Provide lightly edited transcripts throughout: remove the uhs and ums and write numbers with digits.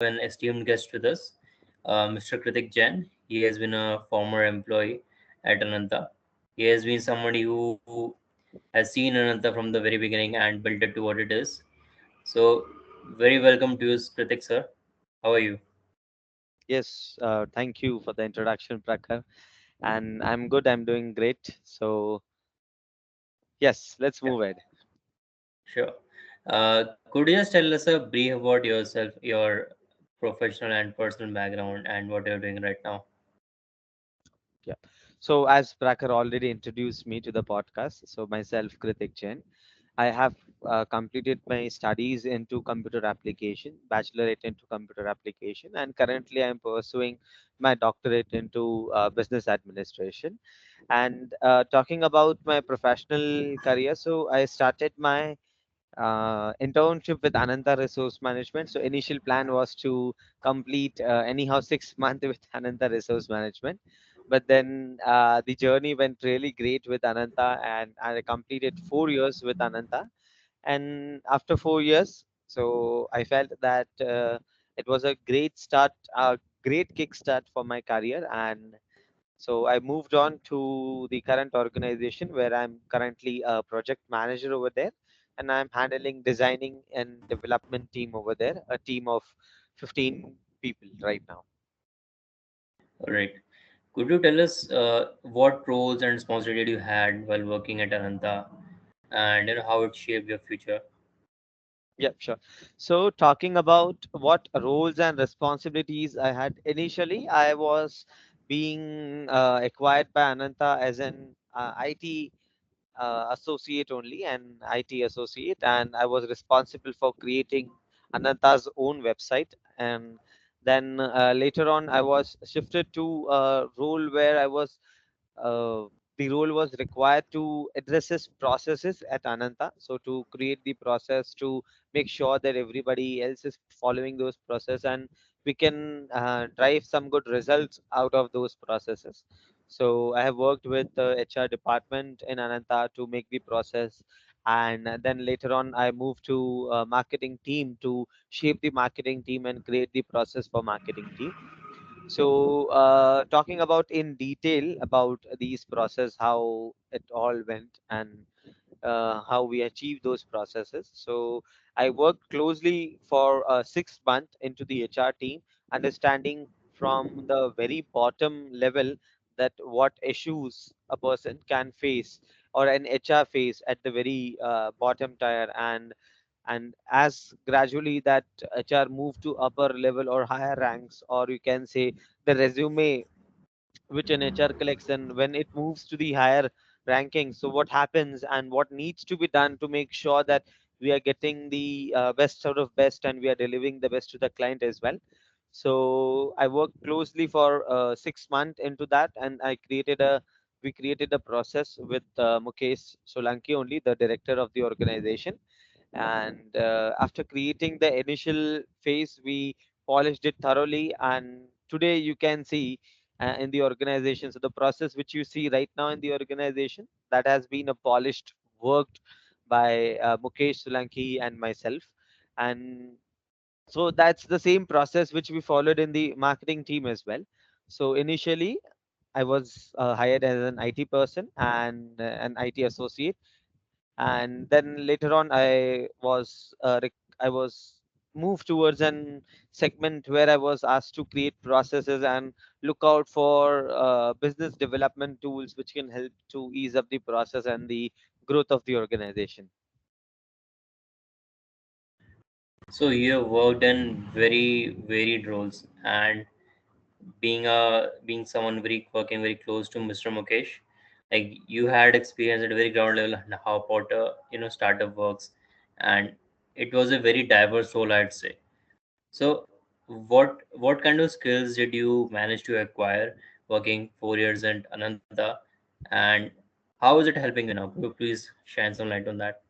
an esteemed guest with us, Mr. Kritik Jain. He has been a former employee at Ananta. He has been somebody who has seen Ananta from the very beginning and built it to what it is. So, very welcome to you, Kritik sir. How are you? Yes, thank you for the introduction, Prakar. And I'm good. I'm doing great. So, yes, let's Yeah, move ahead. sure. Could you just tell us a brief about yourself, your professional and personal background, and what you're doing right now? Yeah. So, as Prakar already introduced me to the podcast, so myself, Kritik Jain, I have completed my studies into computer application, bachelorate into computer application, and currently I'm pursuing my doctorate into business administration. And talking about my professional career, so I started my internship with Ananta Resource Management. So initial plan was to complete anyhow 6 months with Ananta Resource Management, but then the journey went really great with Ananta, and I completed 4 years with Ananta. And after 4 years, so I felt that it was a great start, a great kickstart for my career, and so I moved on to the current organization where I'm currently a project manager over there, and I'm handling designing and development team over there, a team of 15 people right now. All right. Could you tell us what roles and responsibility you had while working at Ananta, and how it shaped your future? Yeah, sure. So talking about what roles and responsibilities I had initially, I was being acquired by Ananta as an IT associate only, an IT associate, and I was responsible for creating Ananta's own website. And then later on, I was shifted to a role where uh, the role was required to address his processes at Ananta. So to create the process to make sure that everybody else is following those process and we can drive some good results out of those processes. So I have worked with the HR department in Ananta to make the process, and then later on I moved to marketing team to shape the marketing team and create the process for marketing team. So, talking about in detail about these process, how it all went, and how we achieve those processes. So I worked closely for 6 months into the HR team, understanding from the very bottom level that what issues a person can face or an HR face at the very bottom tier, and as gradually that HR move to upper level or higher ranks, or you can say the resume which an HR collects, and when it moves to the higher ranking, so what happens and what needs to be done to make sure that we are getting the best out of best and we are delivering the best to the client as well. So I worked closely for 6 months into that, and we created a process with Mukesh Solanki, only the director of the organization. And after creating the initial phase, we polished it thoroughly, and today you can see in the organization, so the process which you see right now in the organization, that has been a polished worked by Mukesh Solanki and myself. And so that's the same process which we followed in the marketing team as well. So initially I was hired as an IT person and an IT associate, and then later on I was moved towards an segment where I was asked to create processes and look out for business development tools which can help to ease up the process and the growth of the organization. So you have worked in very varied roles, and being someone very working very close to Mr. Mukesh, like you had experience at a very ground level and how Potter startup works, and it was a very diverse role, I'd say. So what kind of skills did you manage to acquire working 4 years at Ananta, and how is it helping you now? Could you please shine some light on that?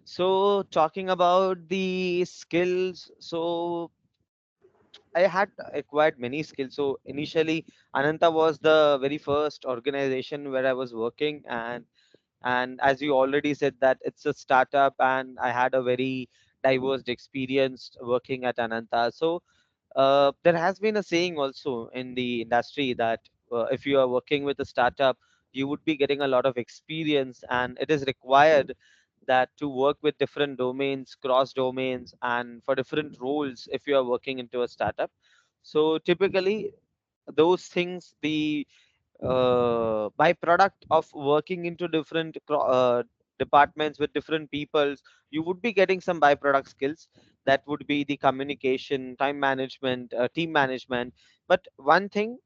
So talking about the skills, so I had acquired many skills. So initially, Ananta was the very first organization where I was working, and as you already said that it's a startup, and I had a very diverse experience working at Ananta. So there has been a saying also in the industry that if you are working with a startup, you would be getting a lot of experience, and it is required that to work with different domains, cross domains, and for different roles if you are working into a startup. So typically, those things, the byproduct of working into different departments with different peoples, you would be getting some byproduct skills. That would be the communication, time management, team management. But one thing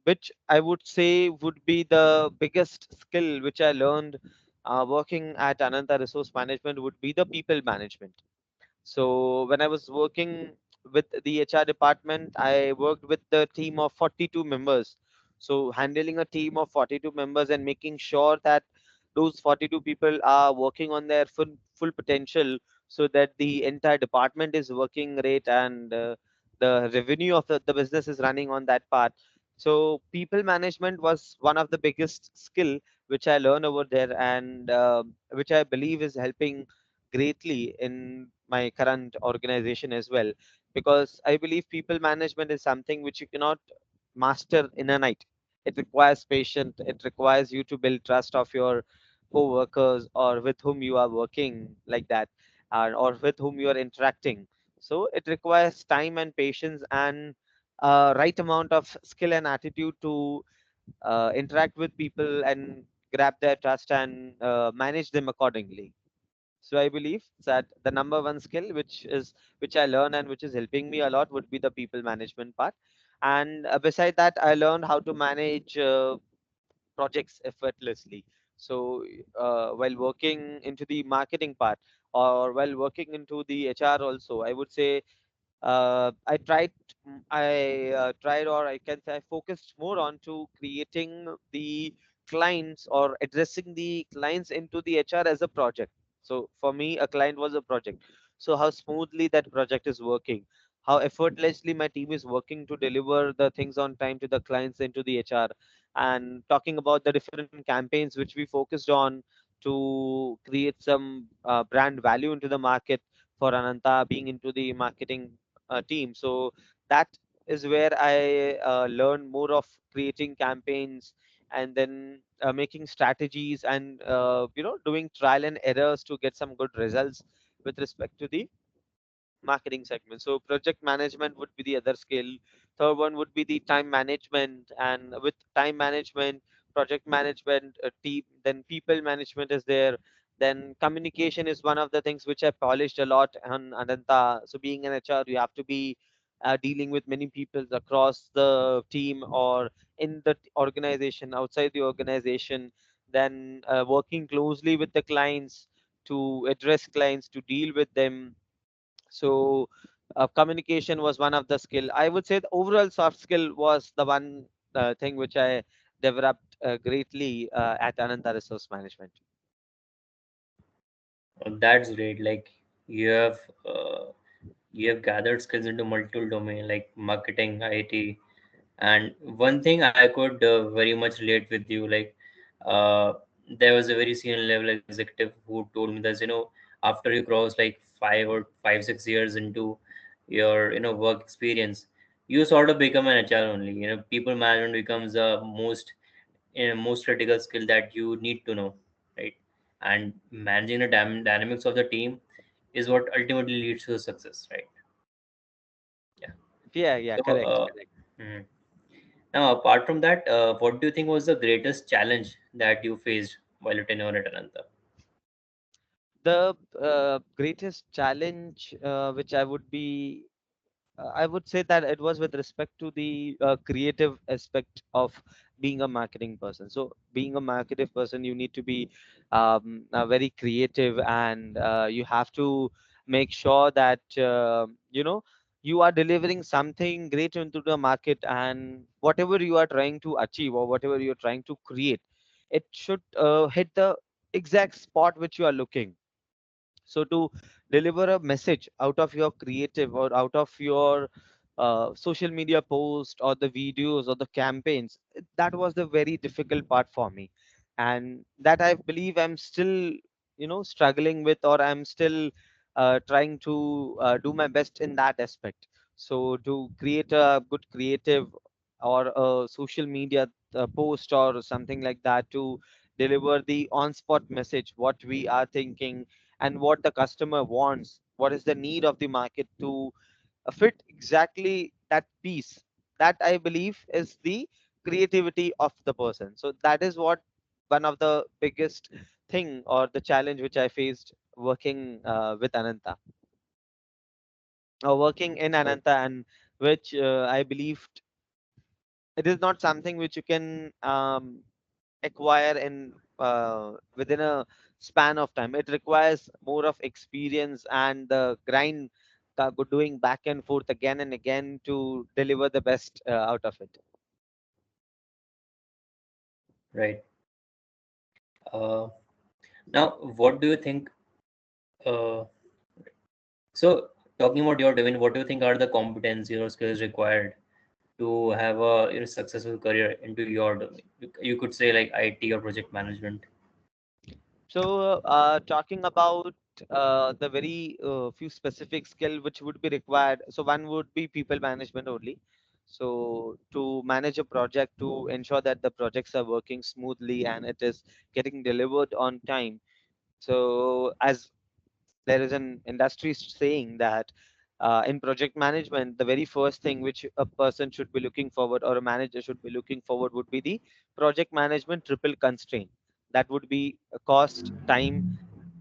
which I would say would be the biggest skill which I learned working at Ananta Resource Management would be the people management. So when I was working with the HR department, I worked with the team of 42 members. So handling a team of 42 members and making sure that those 42 people are working on their full potential, so that the entire department is working great, and the revenue of the business is running on that part. So people management was one of the biggest skill which I learned over there, and which I believe is helping greatly in my current organization as well, because I believe people management is something which you cannot master in a night. It requires patience, it requires you to build trust of your co-workers or with whom you are working like that, or with whom you are interacting. So it requires time and patience and right amount of skill and attitude to interact with people and grab their trust and manage them accordingly. So I believe that the number one skill which I learned and which is helping me a lot would be the people management part. And beside that, I learned how to manage projects effortlessly. So while working into the marketing part, or while working into the HR also, I would say I tried, or I can say I focused more on to creating the clients or addressing the clients into the HR as a project. So for me, a client was a project. So how smoothly that project is working, how effortlessly my team is working to deliver the things on time to the clients into the HR, and talking about the different campaigns which we focused on to create some brand value into the market for Ananta being into the marketing team. So that is where I learned more of creating campaigns, and then making strategies, and doing trial and errors to get some good results with respect to the marketing segment. So project management would be the other skill. Third one would be the time management, and with time management, project management, team, then people management is there. Then communication is one of the things which I polished a lot on Ananta. So being an HR, you have to be dealing with many people across the team or in the organization, outside the organization. Then working closely with the clients to address clients, to deal with them. So communication was one of the skill. I would say the overall soft skill was the one thing which I developed greatly at Ananta Resource Management. That's great. Like you have uh, you have gathered skills into multiple domain like marketing, IT, and one thing I could very much relate with you. Like uh, there was a very senior level executive who told me that after you cross like 5 or 5 6 years into your work experience, you sort of become an HR only. People management becomes the most critical skill that you need to know, right? And managing the dynamics of the team is what ultimately leads to success, right? Yeah. Yeah, yeah, So, correct, correct. mhm. Now, apart from that, what do you think was the greatest challenge that you faced while your tenure at Ananta? The greatest challenge which I would say that it was with respect to the creative aspect of being a marketing person. So, being a marketing person, you need to be very creative, and you have to make sure that you are delivering something great into the market, and whatever you are trying to achieve or whatever you are trying to create, it should hit the exact spot which you are looking. So to deliver a message out of your creative or out of your social media post or the videos or the campaigns, that was the very difficult part for me, and that I believe I'm still struggling with, or I'm still trying to do my best in that aspect. So to create a good creative or a social media post or something like that to deliver the on-spot message, what we are thinking and what the customer wants, what is the need of the market to fit exactly that piece. That I believe is the creativity of the person. So that is what one of the biggest thing or the challenge which I faced working with Ananta or working in Right. Ananta, and which I believed it is not something which you can acquire in within a span of time. It requires more of experience and the grind, doing back and forth again and again to deliver the best out of it. Right. Uh, Now, what do you think? Uh, so, talking about your domain, what do you think are the competencies or skills required to have a successful career into your domain? You could say like IT or project management. So, talking about the very few specific skill which would be required. So, one would be people management only. So, to manage a project, to ensure that the projects are working smoothly and it is getting delivered on time. So, as there is an industry saying that in project management, the very first thing which a person should be looking forward or a manager should be looking forward would be the project management triple constraint. That would be cost, time,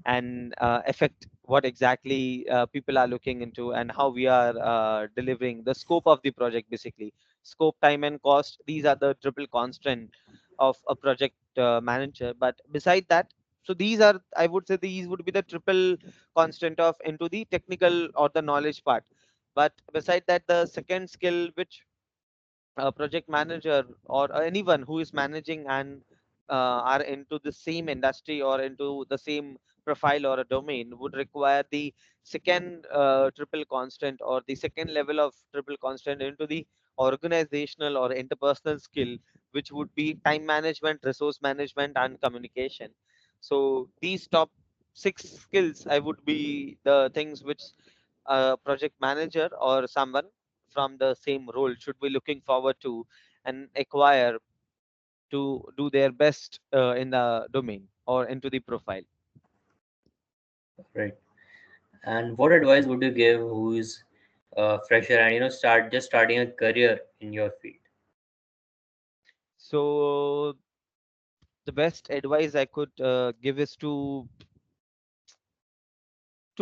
and affect what exactly people are looking into and how we are delivering the scope of the project. Basically, scope, time, and cost, these are the triple constant of a project manager. But beside that, so these are, I would say, these would be the triple constant of into the technical or the knowledge part. But beside that, the second skill which a project manager or anyone who is managing and are into the same industry or into the same profile or a domain would require the second triple constant or the second level of triple constant into the organizational or interpersonal skill, which would be time management, resource management, and communication. So these top six skills I would be the things which a project manager or someone from the same role should be looking forward to and acquire to do their best in the domain or into the profile. Right. And what advice would you give who is fresher and starting a career in your field? So the best advice I could give is to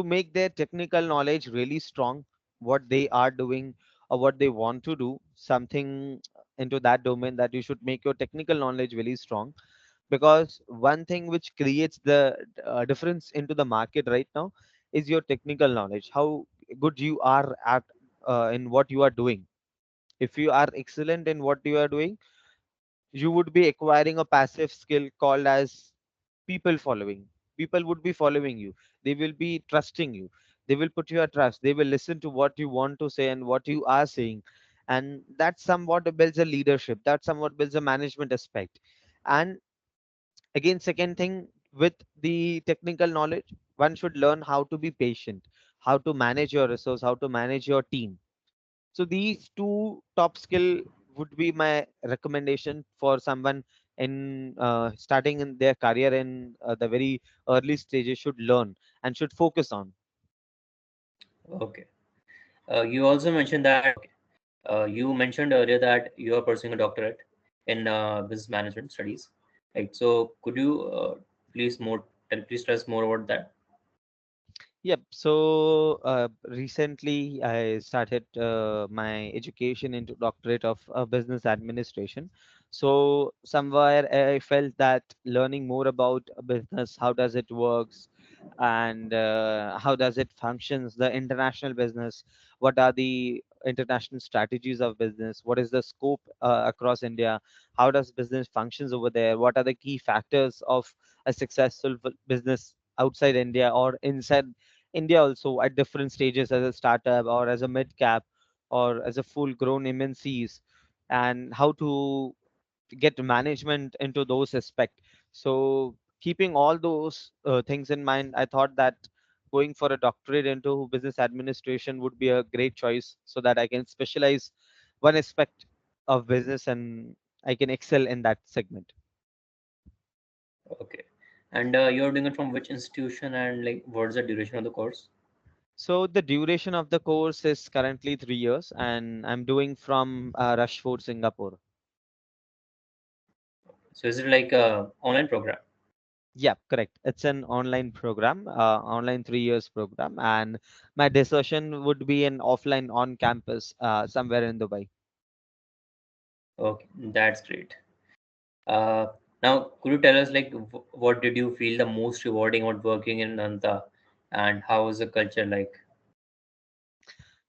make their technical knowledge really strong, what they are doing or what they want to do, something into that domain, that you should make your technical knowledge really strong. Because one thing which creates the difference into the market right now is your technical knowledge, how good you are at in what you are doing. If you are excellent in what you are doing, you would be acquiring a passive skill called as people following. People would be following you, they will be trusting you, they will put your trust, they will listen to what you want to say and what you are saying. And that somewhat builds a leadership, that somewhat builds a management aspect. And again, second thing, with the technical knowledge, one should learn how to be patient, how to manage your resource, how to manage your team. So these two top skill would be my recommendation for someone in starting in their career in the very early stages should learn and should focus on. Okay. You also mentioned that you mentioned earlier that you are pursuing a doctorate in business management studies, right? So could you please stress more about that? Yep. So recently, I started my education into doctorate of business administration. So somewhere I felt that learning more about a business, how does it works, and how does it functions, the international business, what are the international strategies of business, what is the scope across India, how does business functions over there, what are the key factors of a successful business outside India or inside India also at different stages as a startup or as a mid cap or as a full grown MNCs, and how to get management into those aspects. So keeping all those things in mind, I thought that going for a doctorate into business administration would be a great choice, so that I can specialize one aspect of business and I can excel in that segment. Okay. And you're doing it from which institution, and like what's the duration of the course? So the duration of the course is currently 3 years, and I'm doing from Rushford, Singapore. So is it like a online program? Yeah, correct. It's an online program, online 3 years program, and my dissertation would be an offline on campus, somewhere in Dubai. Okay, that's great. Uh, Now, could you tell us like what did you feel the most rewarding about working in Nanta, and how was the culture like?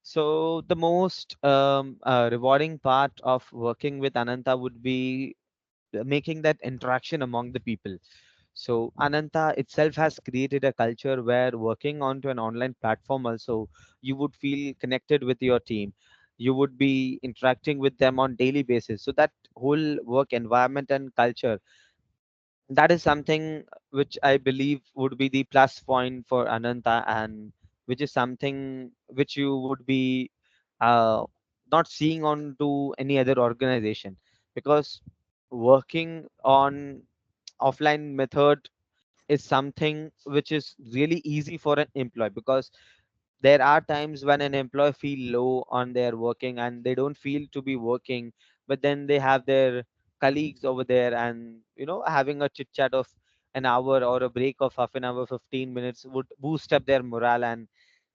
So the most rewarding part of working with Ananta would be making that interaction among the people. So Ananta itself has created a culture where working onto an online platform also, you would feel connected with your team. You would be interacting with them on daily basis. So that whole work environment and culture, that is something which I believe would be the plus point for Ananta, and which is something which you would be uh, not seeing on to any other organization, because working on offline method is something which is really easy for an employee, because there are times when an employee feel low on their working and they don't feel to be working, but then they have their colleagues over there, and having a chit chat of an hour or a break of half an hour, 15 minutes would boost up their morale, and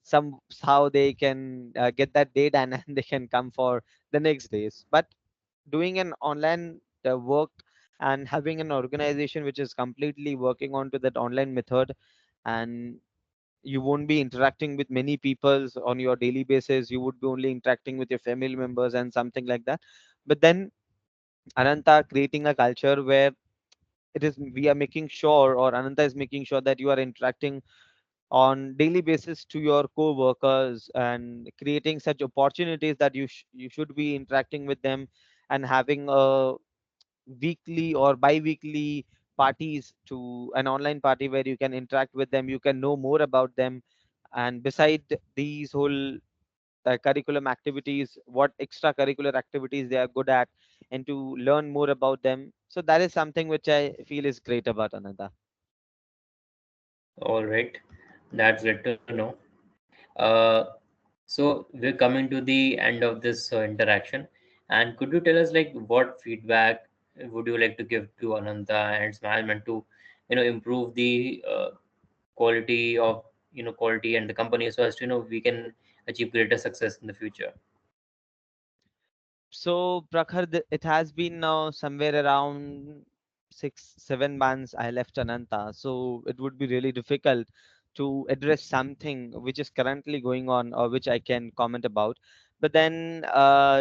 somehow they can get that day done and they can come for the next days. But doing an online work and having an organization which is completely working onto that online method, and you won't be interacting with many people on your daily basis, you would be only interacting with your family members and something like that. But then Ananta creating a culture where it is we are making sure, or Ananta is making sure, that you are interacting on daily basis to your co-workers and creating such opportunities that you should be interacting with them, and having a weekly or bi-weekly parties to an online party where you can interact with them, you can know more about them, and beside these whole curriculum activities, what extracurricular activities they are good at, and to learn more about them. So that is something which I feel is great about Ananda. All right, that's good to know. Uh, so we're coming to the end of this interaction, and could you tell us like what feedback would you like to give to Ananta and its management to, improve the quality and the company, so as to we can achieve greater success in the future? So, Prakhar, it has been now somewhere around 6, 7 months I left Ananta. So it would be really difficult to address something which is currently going on or which I can comment about. But then,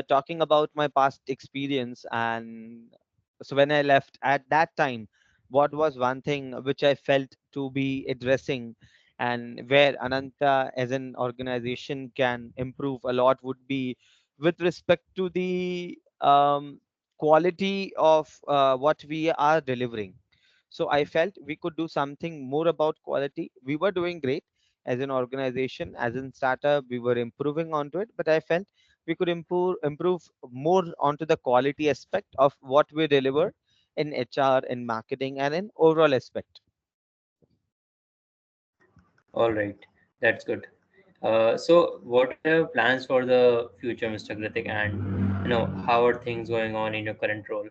talking about my past experience, and so when I left at that time, what was one thing which I felt to be addressing, and where Ananta as an organization can improve a lot, would be with respect to the quality of what we are delivering. So I felt we could do something more about quality. We were doing great as an organization, as in startup, we were improving onto it, but I felt we could improve more onto the quality aspect of what we deliver in HR, in marketing, and in overall aspect. All right, that's good. So what are your plans for the future, Mr. Kritik, and how are things going on in your current role?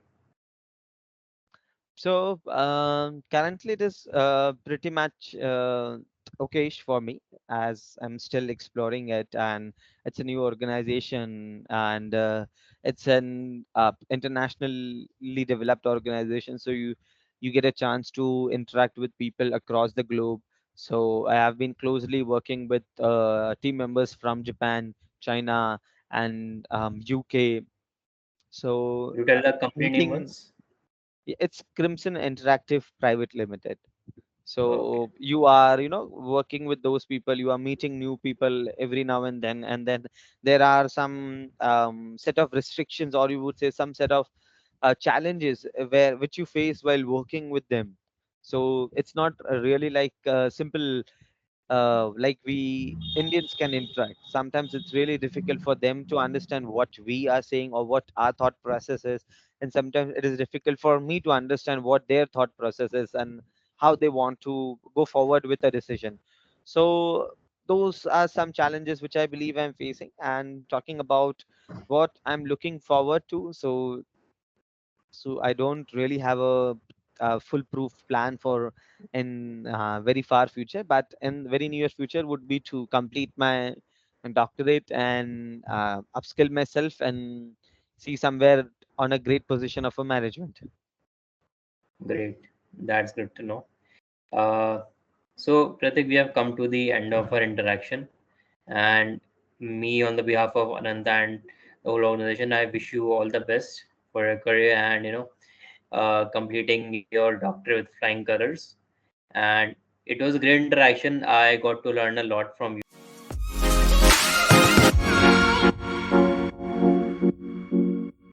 So currently, it is pretty much okay for me, as I'm still exploring it, and it's a new organization, and it's an internationally developed organization. So you get a chance to interact with people across the globe. So I have been closely working with team members from Japan, China, and UK. So Could you tell the company name meeting. once? It's Crimson Interactive Private Limited. Okay. So you are, working with those people. You are meeting new people every now and then there are some set of restrictions, or you would say some set of challenges where which you face while working with them. So it's not really like simple like we Indians can interact. Sometimes it's really difficult for them to understand what we are saying or what our thought process is, and sometimes it is difficult for me to understand what their thought process is and how they want to go forward with a decision. So those are some challenges which I believe I'm facing. And talking about what I'm looking forward to, so I don't really have a foolproof plan for in very far future, but in very near future would be to complete my doctorate and upskill myself and see somewhere on a great position of a management. Great. That's good to know. Uh, so, Pratik, we have come to the end of our interaction. And me, on the behalf of Ananta and the whole organization, I wish you all the best for your career and, completing your doctorate with flying colors. And it was a great interaction. I got to learn a lot from